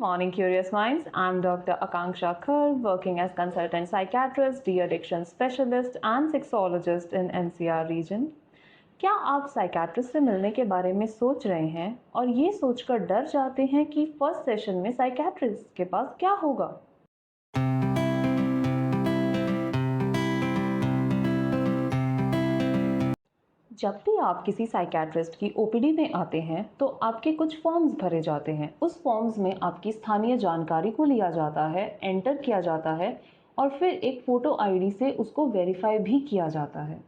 Morning, curious minds. I'm Dr. Akanksha Khar, working as consultant psychiatrist, de-addiction specialist, and sexologist in NCR region. क्या आप psychiatrist से मिलने के बारे में सोच रहे हैं और ये सोचकर डर जाते हैं कि फर्स्ट सेशन में साइकियाट्रिस्ट के पास क्या होगा? जब भी आप किसी साइकियाट्रिस्ट की ओपीडी में आते हैं तो आपके कुछ फॉर्म्स भरे जाते हैं। उस फॉर्म्स में आपकी स्थानीय जानकारी को लिया जाता है, एंटर किया जाता है और फिर एक फ़ोटो आईडी से उसको वेरीफाई भी किया जाता है।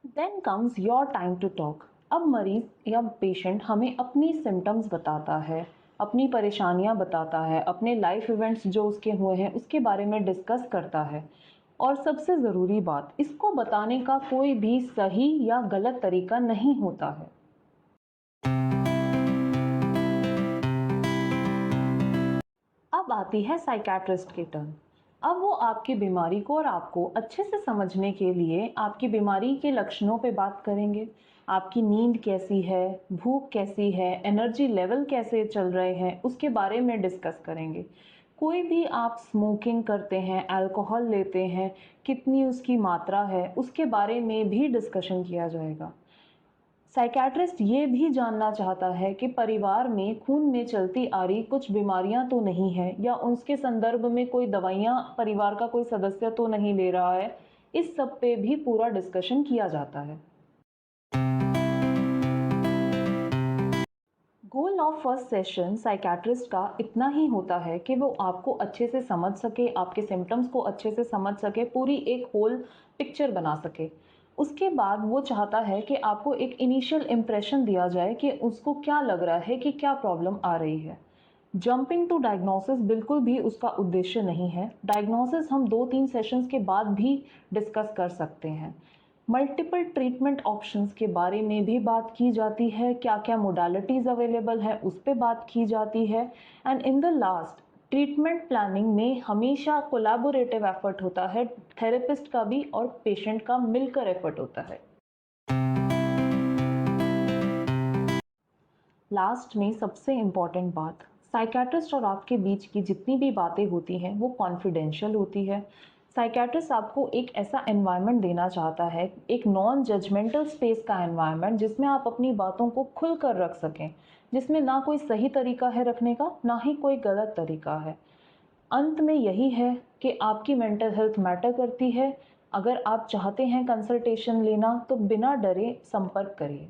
Then comes your time to talk. अब मरीज या पेशेंट हमें अपनी सिम्टम्स बताता है, अपनी परेशानियां बताता है, अपने लाइफ इवेंट्स जो उसके हुए हैं उसके बारे में डिस्कस करता है। और सबसे ज़रूरी बात, इसको बताने का कोई भी सही या गलत तरीका नहीं होता है। अब आती है साइकियाट्रिस्ट की टर्न। अब वो आपकी बीमारी को और आपको अच्छे से समझने के लिए आपकी बीमारी के लक्षणों पे बात करेंगे। आपकी नींद कैसी है, भूख कैसी है, एनर्जी लेवल कैसे चल रहे हैं, उसके बारे में डिस्कस करेंगे। कोई भी आप स्मोकिंग करते हैं, अल्कोहल लेते हैं, कितनी उसकी मात्रा है, उसके बारे में भी डिस्कशन किया जाएगा। साइकियाट्रिस्ट ये भी जानना चाहता है कि परिवार में खून में चलती आ रही कुछ बीमारियां तो नहीं है या उसके संदर्भ में कोई दवाइयां परिवार का कोई सदस्य तो नहीं ले रहा है। इस सब पे भी पूरा डिस्कशन किया जाता है। Goal of first session psychiatrist का इतना ही होता है कि वो आपको अच्छे से समझ सके, आपके सिम्टम्स को अच्छे से समझ सके, पूरी एक होल पिक्चर बना सके। उसके बाद वो चाहता है कि आपको एक इनिशियल इम्प्रेशन दिया जाए कि उसको क्या लग रहा है कि क्या प्रॉब्लम आ रही है। जंपिंग टू डायग्नोसिस बिल्कुल भी उसका उद्देश्य नहीं है। डायग्नोसिस हम 2-3 सेशंस के बाद भी डिस्कस कर सकते हैं। मल्टीपल ट्रीटमेंट ऑप्शंस के बारे में भी बात की जाती है, क्या क्या मोडालिटीज़ अवेलेबल है उस पर बात की जाती है। And in the last, treatment planning में हमेशा कोलैबोरेटिव एफर्ट होता है, थेरेपिस्ट का भी और पेशेंट का मिलकर एफर्ट होता है। लास्ट में सबसे इम्पॉर्टेंट बात, साइकियाट्रिस्ट और आपके बीच की जितनी भी बातें होती हैं वो कॉन्फिडेंशियल होती है। साइकियाट्रिस्ट आपको एक ऐसा एनवायरनमेंट देना चाहता है, एक नॉन जजमेंटल स्पेस का एनवायरनमेंट जिसमें आप अपनी बातों को खुल कर रख सकें, जिसमें ना कोई सही तरीका है रखने का, ना ही कोई गलत तरीका है। अंत में यही है कि आपकी मेंटल हेल्थ मैटर करती है। अगर आप चाहते हैं कंसल्टेशन लेना तो बिना डरे संपर्क करिए।